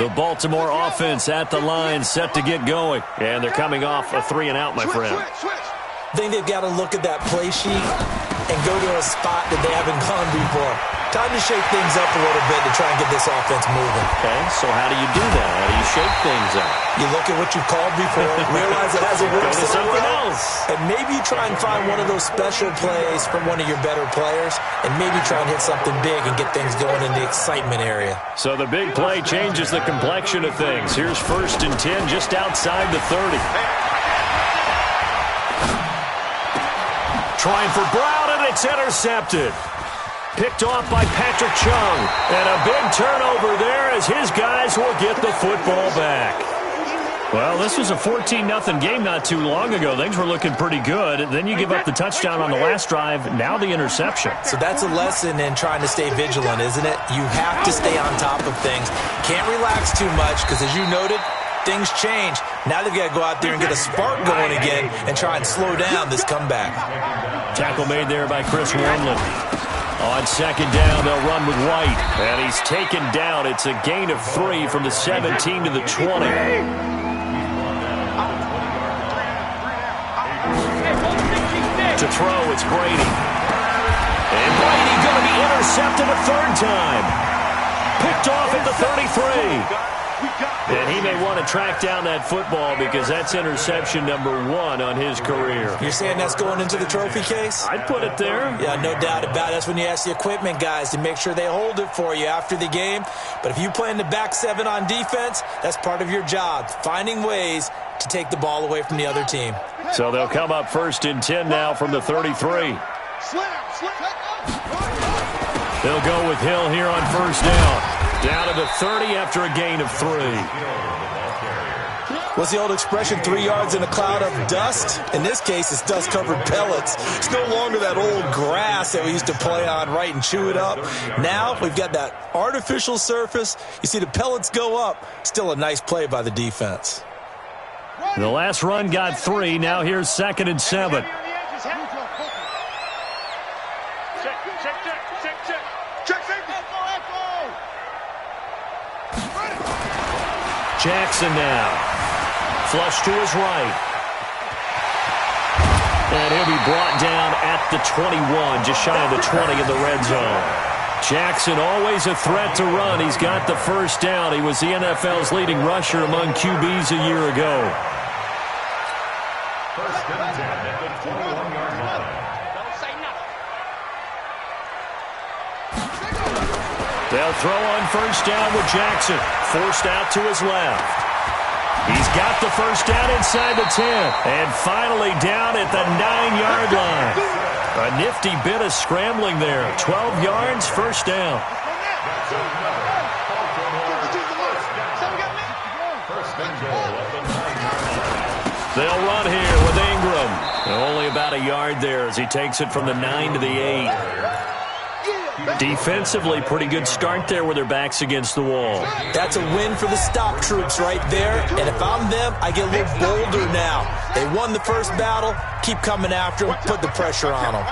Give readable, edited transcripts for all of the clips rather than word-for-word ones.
The Baltimore offense at the line, set to get going. And they're coming off a 3-and-out, my friend. I think they've got to look at that play sheet and go to a spot that they haven't gone before. Time to shake things up a little bit to try and get this offense moving. Okay, so how do you do that? How do you shake things up? You look at what you called before, realize it hasn't worked Go to something else. and maybe you try and find one of those special plays from one of your better players, and maybe try and hit something big and get things going in the excitement area. So the big play changes the complexion of things. Here's 1st and 10 just outside the 30. Trying for Brown, and it's intercepted. Picked off by Patrick Chung. And a big turnover there as his guys will get the football back. Well, this was a 14-0 game not too long ago. Things were looking pretty good. Then you give up the touchdown on the last drive. Now the interception. So that's a lesson in trying to stay vigilant, isn't it? You have to stay on top of things. Can't relax too much because, as you noted, things change. Now they've got to go out there and get a spark going again and try and slow down this comeback. Tackle made there by Chris Wormley. On 2nd down, they'll run with White. And he's taken down. It's a gain of 3 from the 17 to the 20. To throw, it's Brady. And Brady going to be intercepted a 3rd time. Picked off at the 33. And he may want to track down that football because that's interception number 1 on his career. You're saying that's going into the trophy case? I'd put it there. Yeah, no doubt about it. That's when you ask the equipment guys to make sure they hold it for you after the game. But if you play in the back 7 on defense, that's part of your job, finding ways to take the ball away from the other team. So they'll come up 1st and 10 now from the 33. They'll go with Hill here on 1st down. Down to the 30 after a gain of 3. What's the old expression, 3 yards in a cloud of dust? In this case, it's dust-covered pellets. It's no longer that old grass that we used to play on, right, and chew it up. Now we've got that artificial surface. You see the pellets go up. Still a nice play by the defense. The last run got 3. Now here's 2nd and 7. Jackson now. Flush to his right. And he'll be brought down at the 21, just shy of the 20 in the red zone. Jackson always a threat to run. He's got the 1st down. He was the NFL's leading rusher among QBs a year ago. 1st and 10 at the 21-yard line. They'll throw on 1st down with Jackson. Forced out to his left. He's got the 1st down inside the 10. And finally down at the 9-yard line. A nifty bit of scrambling there. 12 yards, 1st down. They'll run here with Ingram. Only about a yard there as he takes it from the 9 to the 8. Defensively, pretty good start there with their backs against the wall. That's a win for the stop troops right there. And if I'm them, I get a little bolder now. They won the first battle. Keep coming after them. Put the pressure on them.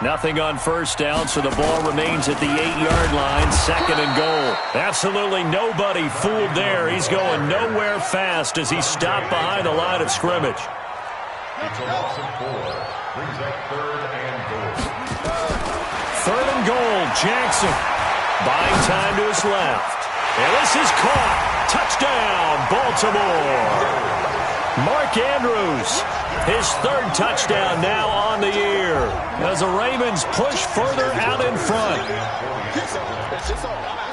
Nothing on 1st down, so the ball remains at the 8-yard line. 2nd and goal. Absolutely nobody fooled there. He's going nowhere fast as he's stopped behind the line of scrimmage. It's a loss of 4. Brings up 3rd and goal. 3rd and goal, Jackson. Buying time to his left. And this is caught. Touchdown, Baltimore. Mark Andrews, his 3rd touchdown now on the year as the Ravens push further out in front.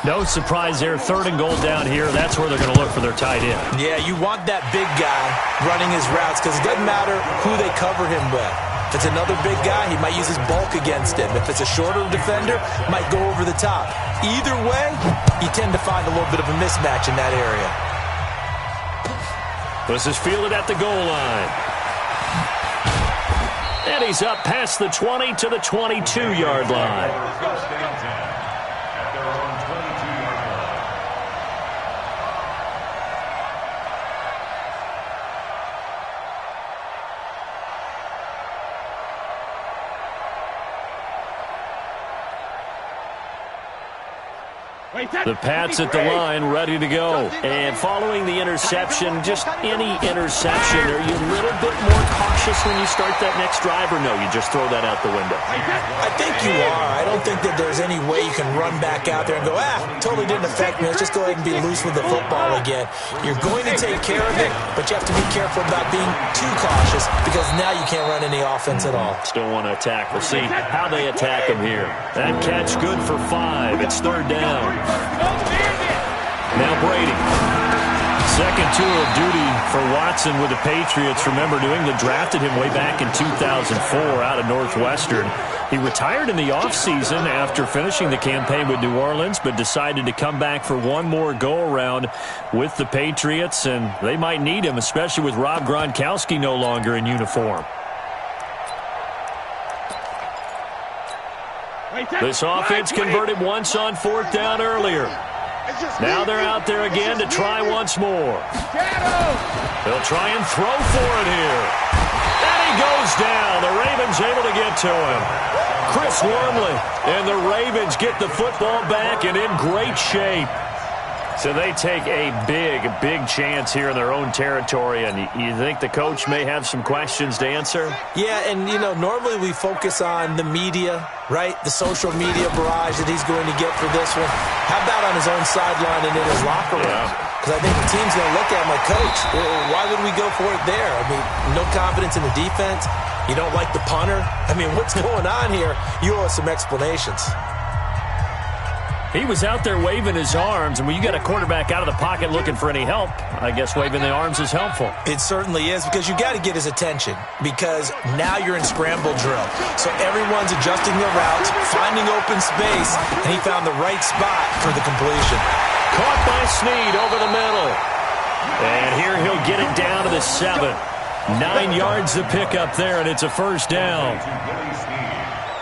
No surprise there, 3rd and goal down here. That's where they're going to look for their tight end. Yeah, you want that big guy running his routes because it doesn't matter who they cover him with. If it's another big guy, he might use his bulk against him. If it's a shorter defender, might go over the top. Either way, you tend to find a little bit of a mismatch in that area. This is fielded at the goal line. And he's up past the 20 to the 22-yard line. The Pats at the line, ready to go. And following the interception, just any interception, are you a little bit more cautious when you start that next drive, or no, you just throw that out the window? I think you are. I don't think that there's any way you can run back out there and go, totally didn't affect me. Let's just go ahead and be loose with the football again. You're going to take care of it, but you have to be careful about being too cautious because now you can't run any offense at all. Still want to attack. We'll see how they attack him here. That catch good for 5. It's 3rd down. Now Brady. Second tour of duty for Watson with the Patriots. Remember, New England drafted him way back in 2004 out of Northwestern. He retired in the offseason after finishing the campaign with New Orleans, but decided to come back for one more go-around with the Patriots, and they might need him, especially with Rob Gronkowski no longer in uniform. This offense converted once on 4th down earlier. Now they're out there again to try once more. They'll try and throw for it here. And he goes down. The Ravens able to get to him. Chris Wormley and the Ravens get the football back and in great shape. So they take a big chance here in their own territory, and you think the coach may have some questions to answer? Yeah, and, normally we focus on the media, right? The social media barrage that he's going to get for this one. How about on his own sideline and in his locker room? Because I think the team's going to look at him like, Coach, why would we go for it there? I mean, no confidence in the defense. You don't like the punter? I mean, what's going on here? You owe us some explanations. He was out there waving his arms, and when you got a quarterback out of the pocket looking for any help, I guess waving the arms is helpful. It certainly is, because you got to get his attention, because now you're in scramble drill. So everyone's adjusting their routes, finding open space, and he found the right spot for the completion. Caught by Snead over the middle. And here he'll get it down to the 7. 9 yards to pick up there, and it's a 1st down.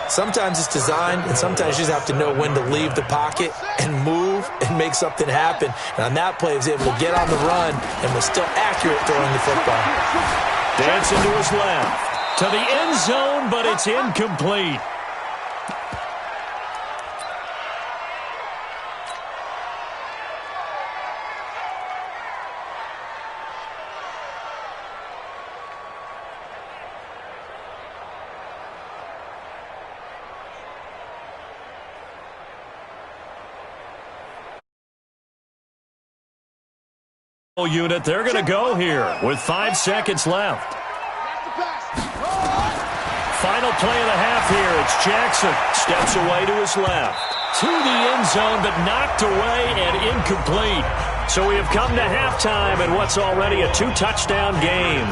Sometimes it's designed, and sometimes you just have to know when to leave the pocket and move and make something happen. And on that play, he was able to get on the run and was still accurate throwing the football. Dancing to his left. To the end zone, but it's incomplete. Unit, they're going to go here with 5 seconds left. Final play of the half here. It's Jackson. Steps away to his left. To the end zone, but knocked away and incomplete. So we have come to halftime in what's already a 2-touchdown game.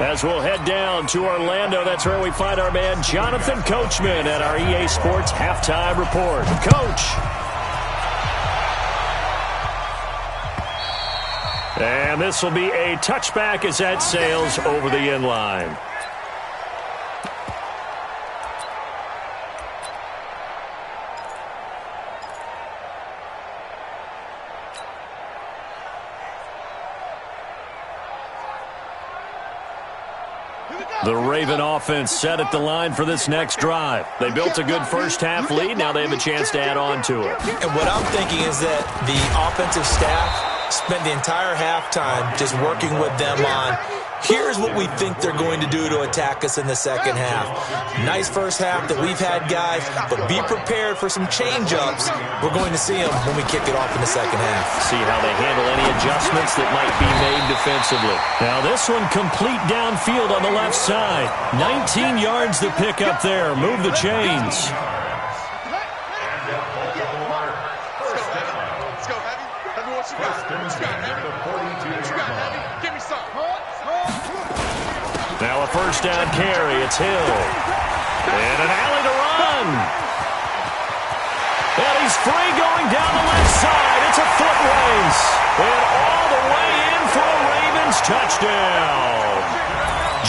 As we'll head down to Orlando, that's where we find our man Jonathan Coachman at our EA Sports Halftime Report. Coach. And this will be a touchback as that sails over the end line. The Raven offense set at the line for this next drive. They built a good first-half lead. Now they have a chance to add on to it. And what I'm thinking is that the offensive staff spent the entire halftime just working with them on, here's what we think they're going to do to attack us in the second half. Nice first half that we've had, guys, but be prepared for some change-ups. We're going to see them when we kick it off in the second half. See how they handle any adjustments that might be made defensively. Now this one complete downfield on the left side. 19 yards to pick up there. Move the chains. Now a first down carry. It's Hill. And an alley to run. And he's free going down the left side. It's a foot race. And all the way in for a Ravens touchdown.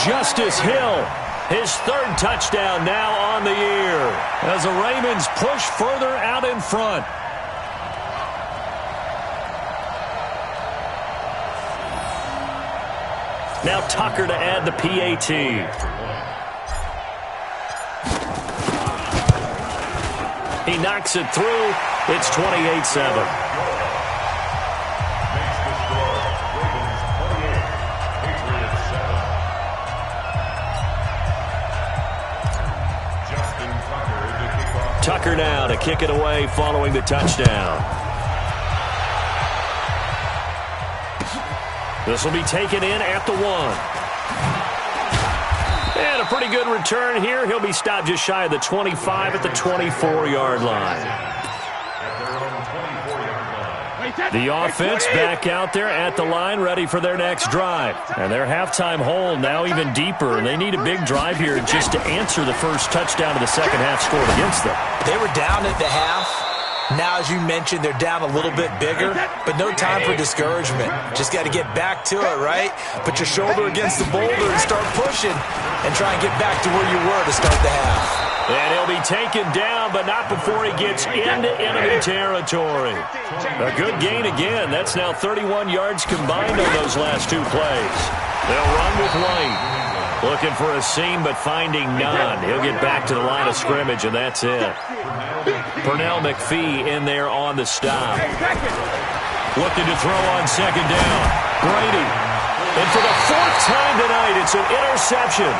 Justice Hill, his 3rd touchdown now on the year, as the Ravens push further out in front. Now Tucker to add the PAT. He knocks it through. It's 28-7. Tucker now to kick it away following the touchdown. This will be taken in at the 1. And a pretty good return here. He'll be stopped just shy of the 25 at the 24-yard line. The offense back out there at the line, ready for their next drive. And their halftime hole now even deeper, and they need a big drive here just to answer the first touchdown of the second half scored against them. They were down at the half. Now, as you mentioned, they're down a little bit bigger, but no time for discouragement. Just got to get back to it, right? Put your shoulder against the boulder and start pushing and try and get back to where you were to start the half. And he'll be taken down, but not before he gets into enemy territory. A good gain again. That's now 31 yards combined on those last 2 plays. They'll run with White. Looking for a seam, but finding none. He'll get back to the line of scrimmage, and that's it. Pernell McPhee in there on the stop. Looking to throw on second down. Brady. And for the 4th time tonight, it's an interception.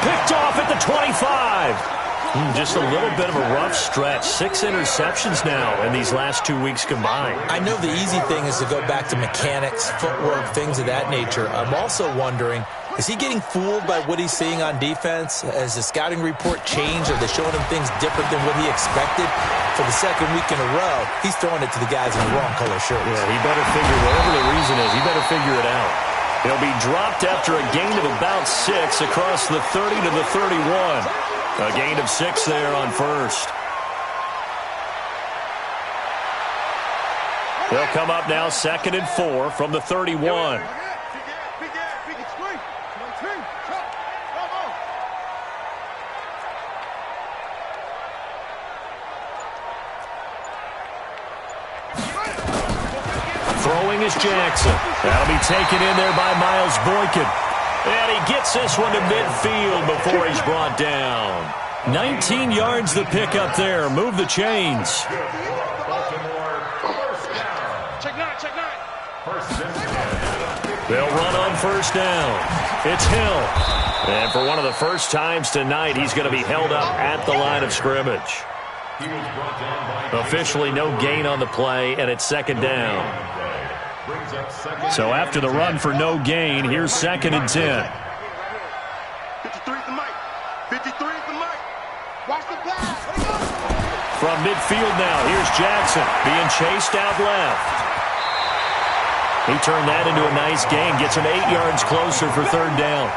Picked off at the 25. Just a little bit of a rough stretch. 6 interceptions now in these last 2 weeks combined. I know the easy thing is to go back to mechanics, footwork, things of that nature. I'm also wondering, is he getting fooled by what he's seeing on defense? Has the scouting report changed? Are they showing him things different than what he expected? For the second week in a row, he's throwing it to the guys in the wrong color shirts. Yeah, he better figure, whatever the reason is, he better figure it out. He'll be dropped after a gain of about 6 across the 30 to the 31. A gain of 6 there on first. They'll come up now 2nd and 4 from the 31. Throwing is Jackson. That'll be taken in there by Miles Boykin. And he gets this one to midfield before he's brought down. 19 yards the pick up there. Move the chains. They'll run on first down. It's Hill. And for one of the first times tonight, he's going to be held up at the line of scrimmage. Officially no gain on the play, and it's 2nd down. So after the run for no gain, here's 2nd and 10. 53 is the mic. 53 is the mic. Watch the pass. From midfield now, here's Jackson being chased out left. He turned that into a nice gain, gets him 8 yards closer for 3rd down.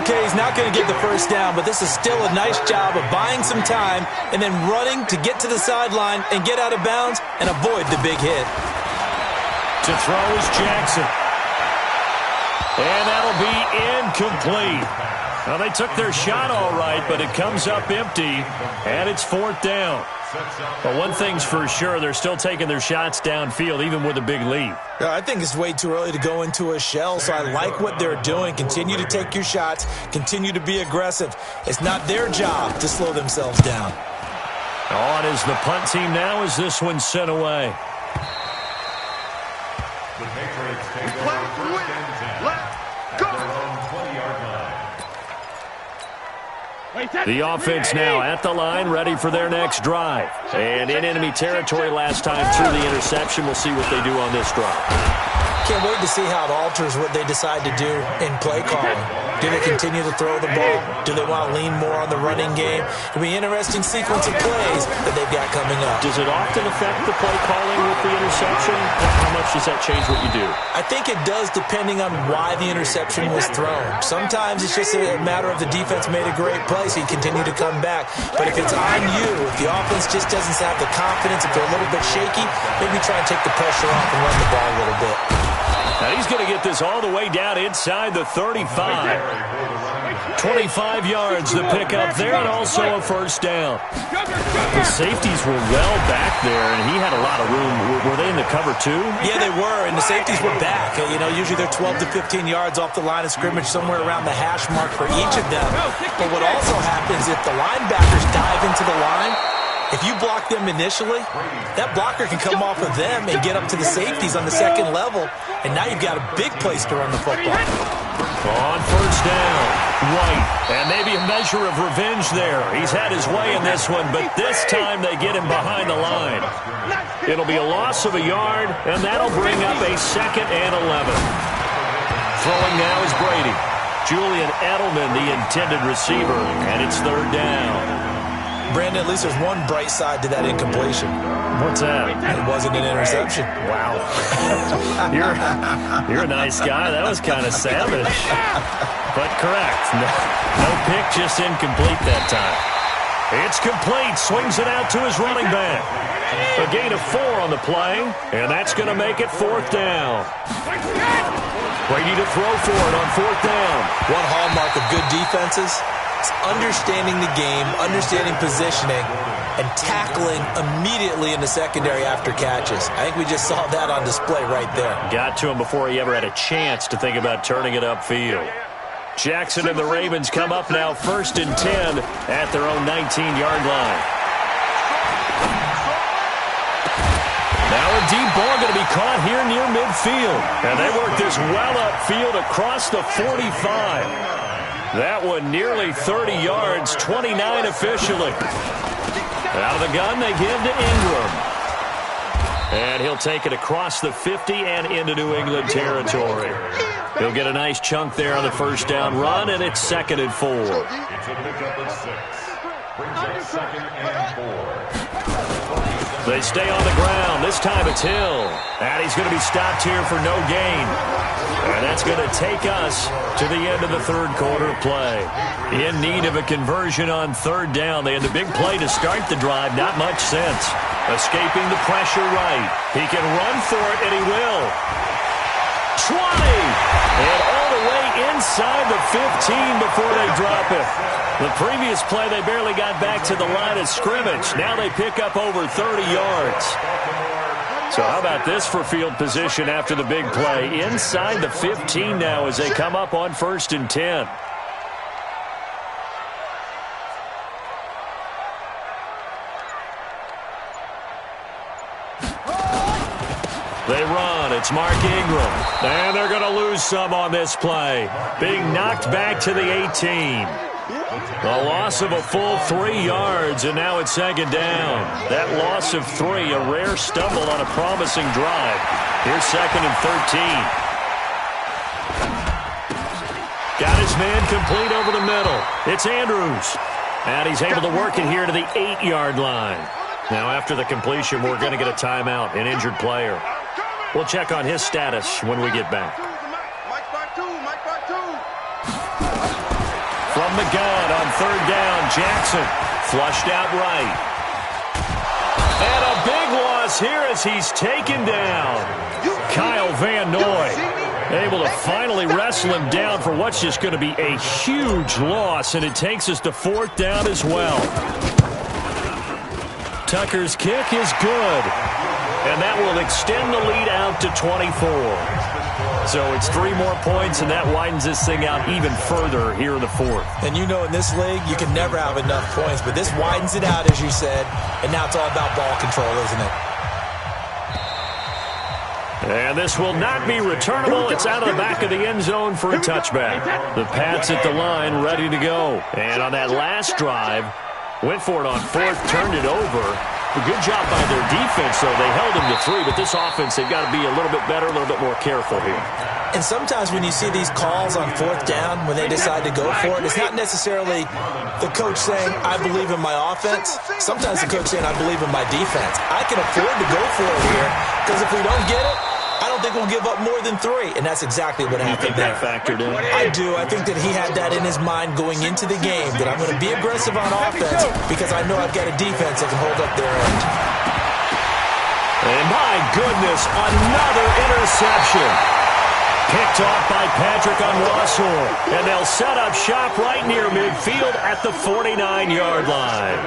Okay, he's not going to get the first down, but this is still a nice job of buying some time and then running to get to the sideline and get out of bounds and avoid the big hit. To throw is Jackson. And that'll be incomplete. Well, they took their shot all right, but it comes up empty, and it's 4th down. But one thing's for sure, they're still taking their shots downfield, even with a big lead. I think it's way too early to go into a shell, so I like what they're doing. Continue to take your shots. Continue to be aggressive. It's not their job to slow themselves down. On is the punt team now as this one's sent away. The Patriots take over 1st and 10. At their own 20-yard line. The offense now at the line, ready for their next drive. And in enemy territory last time through the interception. We'll see what they do on this drive. Can't wait to see how it alters what they decide to do in play calling. Do they continue to throw the ball? Do they want to lean more on the running game? It'll be an interesting sequence of plays that they've got coming up. Does it often affect the play calling with the interception? How much does that change what you do? I think it does, depending on why the interception was thrown. Sometimes it's just a matter of the defense made a great play, so you continue to come back. But if it's on you, if the offense just doesn't have the confidence, if they're a little bit shaky, maybe try and take the pressure off and run the ball a little bit. Now he's going to get this all the way down inside the 35. 25 yards the pick up there, and also a first down. The safeties were well back there, and he had a lot of room. Were they in the cover too? Yeah, they were, and the safeties were back. You know, usually they're 12 to 15 yards off the line of scrimmage, somewhere around the hash mark for each of them. But what also happens if the linebackers dive into the line, If you block them initially, that blocker can come off of them and get up to the safeties on the second level, and now you've got a big place to run the football. On first down, White, and maybe a measure of revenge there. He's had his way in this one, but this time they get him behind the line. It'll be a loss of a yard, and that'll bring up a 2nd and 11. Throwing now is Brady. Julian Edelman, the intended receiver, and it's 3rd down. Brandon, at least there's one bright side to that incompletion. What's that? It wasn't an interception. Wow. You're a nice guy. That was kind of savage. But correct. No pick, just incomplete that time. It's complete. Swings it out to his running back. A gain of 4 on the play, and that's going to make it 4th down. Brady to throw for it on 4th down. One hallmark of good defenses is understanding the game, understanding positioning, and tackling immediately in the secondary after catches. I think we just saw that on display right there. Got to him before he ever had a chance to think about turning it upfield. Jackson and the Ravens come up now 1st and 10 at their own 19-yard line. Now a deep ball going to be caught here near midfield. And they work this well upfield across the 45. That one nearly 30 yards, 29 officially. Out of the gun, they give to Ingram. And he'll take it across the 50 and into New England territory. He'll get a nice chunk there on the first down run, and it's 2nd and 4. It's a pickup of 6. Brings up 2nd and 4. They stay on the ground. This time it's Hill. And he's going to be stopped here for no gain. And that's going to take us to the end of the 3rd quarter play. In need of a conversion on 3rd down. They had the big play to start the drive. Not much sense. Escaping the pressure right. He can run for it, and he will. 20! And all the way inside the 15 before they drop it. The previous play, they barely got back to the line of scrimmage. Now they pick up over 30 yards. So how about this for field position after the big play? Inside the 15 now as they come up on 1st and 10. They run. It's Mark Ingram. And they're going to lose some on this play. Being knocked back to the 18. A loss of a full 3 yards, and now it's 2nd down. That loss of 3, a rare stumble on a promising drive. Here's 2nd and 13. Got his man complete over the middle. It's Andrews. And he's able to work it here to the 8-yard line. Now, after the completion, we're going to get a timeout, an injured player. We'll check on his status when we get back. From the gun on 3rd down, Jackson flushed out right. And a big loss here as he's taken down. Kyle Van Noy able to finally wrestle him down for what's just going to be a huge loss, and it takes us to 4th down as well. Tucker's kick is good, and that will extend the lead out to 24. So it's 3 more points, and that widens this thing out even further here in the 4th. And you know in this league, you can never have enough points, but this widens it out, as you said, and now it's all about ball control, isn't it? And this will not be returnable. It's out of the back of the end zone for a touchback. The Pats at the line, ready to go. And on that last drive, went for it on 4th, turned it over. A good job by their defense, though. They held them to 3, but this offense, they've got to be a little bit better, a little bit more careful here. And sometimes when you see these calls on 4th down, when they decide to go for it, it's not necessarily the coach saying, I believe in my offense. Sometimes the coach saying, I believe in my defense. I can afford to go for it here, because if we don't get it, I don't think we'll give up more than 3. And that's exactly what happened there. That factored in? I do. I think that he had that in his mind going into the game, that I'm going to be aggressive on offense because I know I've got a defense that can hold up their end. And my goodness, another interception. Picked off by Patrick on Russell. And they'll set up shop right near midfield at the 49-yard line.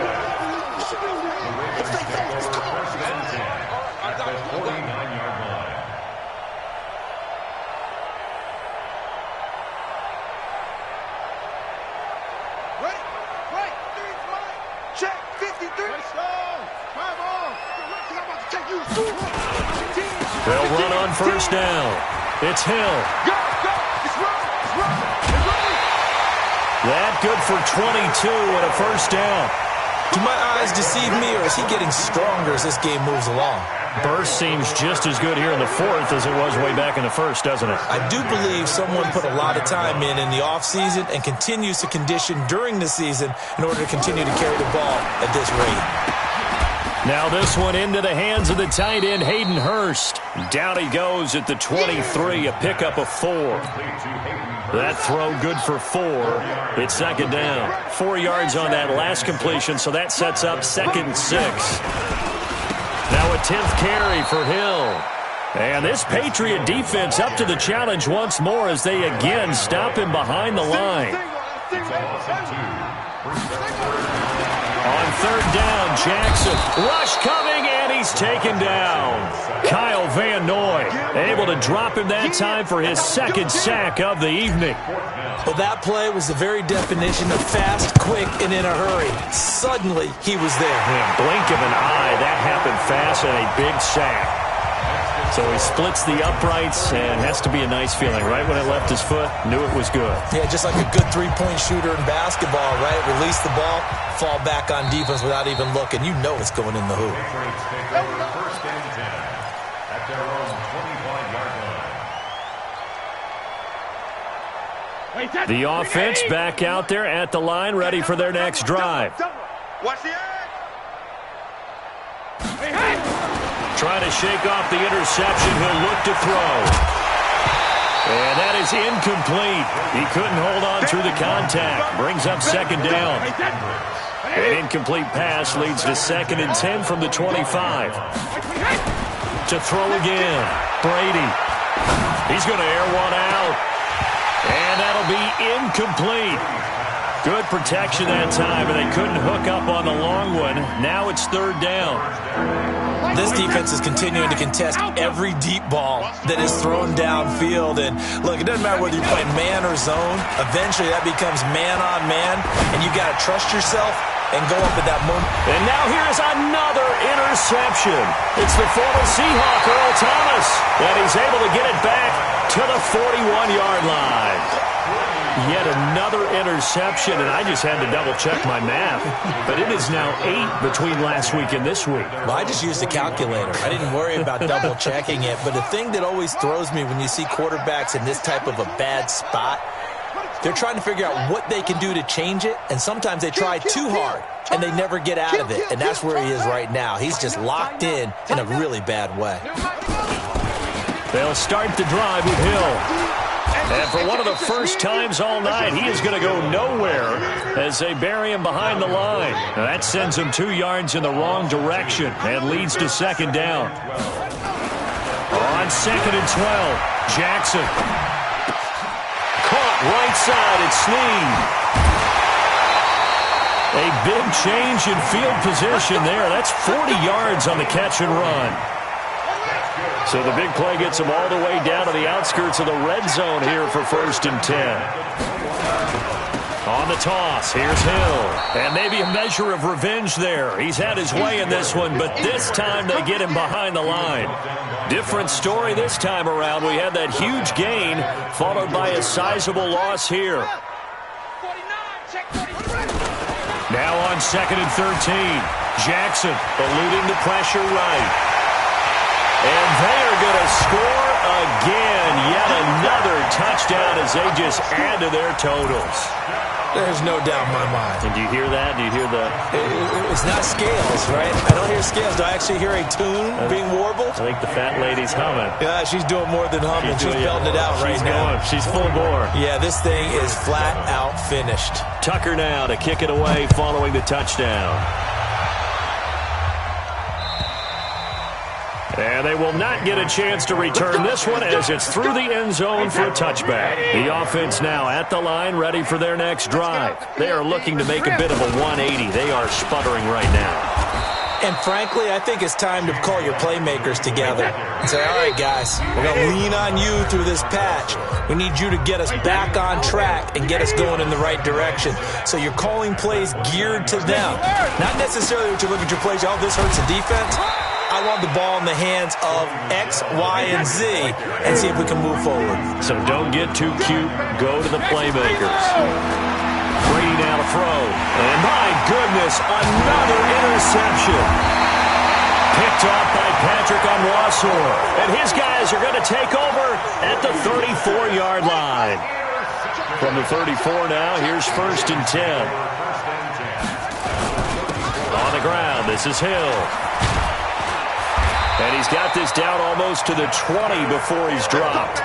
Check 53. They'll run on first down. It's Hill. Go, go. It's run. That good for 22 and a first down. Do my eyes deceive me, or is he getting stronger as this game moves along? Burst seems just as good here in the fourth as it was way back in the first, doesn't it? I do believe someone put a lot of time in the offseason and continues to condition during the season in order to continue to carry the ball at this rate. Now this one into the hands of the tight end, Hayden Hurst. Down he goes at the 23, a pickup of 4. That throw good for 4. It's second down. 4 yards on that last completion, so that sets up 2nd and 6. Now a 10th carry for Hill. And this Patriot defense up to the challenge once more as they again stop him behind the line. On third down, Jackson. Rush coming, and he's taken down. Kyle Van Noy able to drop him that time for his 2nd sack of the evening. Well, that play was the very definition of fast, quick, and in a hurry. Suddenly, he was there. Yeah, blink of an eye, that happened fast and a big sack. So he splits the uprights, and has to be a nice feeling. Right when it left his foot, knew it was good. Yeah, just like a good three-point shooter in basketball, right? Release the ball, fall back on defense without even looking. You know it's going in the hoop. First and 10 at their own 25-yard line. The offense back out there at the line, ready for their next drive. Watch the edge. Trying to shake off the interception. He'll look to throw. And that is incomplete. He couldn't hold on through the contact. Brings up 2nd down. An incomplete pass leads to 2nd and 10 from the 25. To throw again. Brady. He's going to air one out. And that'll be incomplete. Good protection that time, and they couldn't hook up on the long one. Now it's 3rd down. This defense is continuing to contest every deep ball that is thrown downfield. And, look, it doesn't matter whether you're playing man or zone. Eventually, that becomes man-on-man, and you got to trust yourself and go up at that moment. And now here's another interception. It's the former Seahawk, Earl Thomas, and he's able to get it back to the 41-yard line. Yet another interception, and I just had to double-check my math. But it is now 8 between last week and this week. Well, I just used a calculator. I didn't worry about double-checking it. But the thing that always throws me when you see quarterbacks in this type of a bad spot, they're trying to figure out what they can do to change it, and sometimes they try too hard, and they never get out of it. And that's where he is right now. He's just locked in a really bad way. They'll start the drive with Hill. And for one of the first times all night, he is going to go nowhere as they bury him behind the line. Now that sends him 2 yards in the wrong direction and leads to 2nd down. On 2nd and 12, Jackson. Caught right side at Snead. A big change in field position there. That's 40 yards on the catch and run. So the big play gets him all the way down to the outskirts of the red zone here for 1st and 10. On the toss, here's Hill. And maybe a measure of revenge there. He's had his way in this one, but this time they get him behind the line. Different story this time around. We had that huge gain, followed by a sizable loss here. Now on 2nd and 13, Jackson eluding the pressure right. And they are going to score again. Yet another touchdown as they just add to their totals. There's no doubt in my mind. And do you hear that? Do you hear the... It's not scales, right? I don't hear scales. Do I actually hear a tune being warbled? I think the fat lady's humming. Yeah, she's doing more than humming. She's belting it out right now. She's full bore. Yeah, this thing is flat out finished. Tucker now to kick it away following the touchdown. And they will not get a chance to return this one as it's through the end zone for a touchback. The offense now at the line, ready for their next drive. They are looking to make a bit of a 180. They are sputtering right now. And frankly, I think it's time to call your playmakers together and say, all right, guys, we're going to lean on you through this patch. We need you to get us back on track and get us going in the right direction. So you're calling plays geared to them. Not necessarily what you look at your plays, oh, this hurts the defense. I want the ball in the hands of X, Y, and Z and see if we can move forward. So don't get too cute. Go to the playmakers. Brady now to throw. And my goodness, another interception. Picked off by Patrick Onwuasor. And his guys are going to take over at the 34-yard line. From the 34 now, here's 1st and 10. On the ground, this is Hill. And he's got this down almost to the 20 before he's dropped.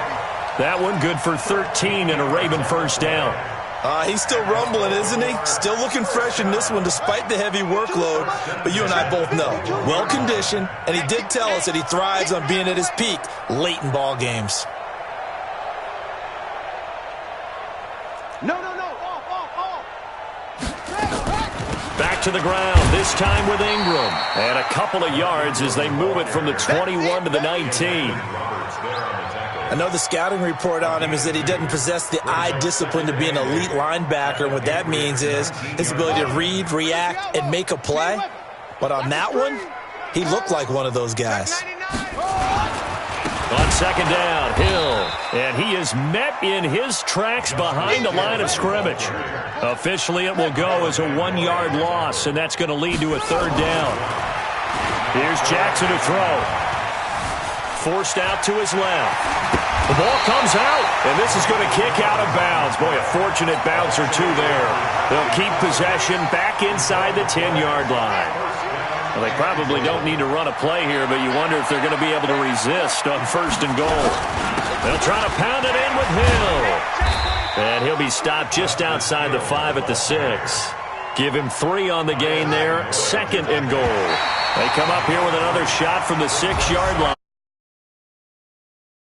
That one good for 13 and a Raven first down. He's still rumbling, isn't he? Still looking fresh in this one despite the heavy workload. But you and I both know, well-conditioned, and he did tell us that he thrives on being at his peak late in ball games. Back to the ground, this time with Ingram. And a couple of yards as they move it from the 21 to the 19. I know the scouting report on him is that he doesn't possess the eye discipline to be an elite linebacker. And what that means is his ability to read, react, and make a play. But on that one, he looked like one of those guys. On second down, Hill. And he is met in his tracks behind the line of scrimmage. Officially, it will go as a 1-yard loss, and that's going to lead to a 3rd down. Here's Jackson to throw. Forced out to his left. The ball comes out, and this is going to kick out of bounds. Boy, a fortunate bounce or two there. They'll keep possession back inside the 10-yard line. Well, they probably don't need to run a play here, but you wonder if they're going to be able to resist on 1st and goal. They'll try to pound it in with Hill. And he'll be stopped just outside the 5 at the 6. Give him 3 on the gain there, 2nd and goal. They come up here with another shot from the 6-yard line.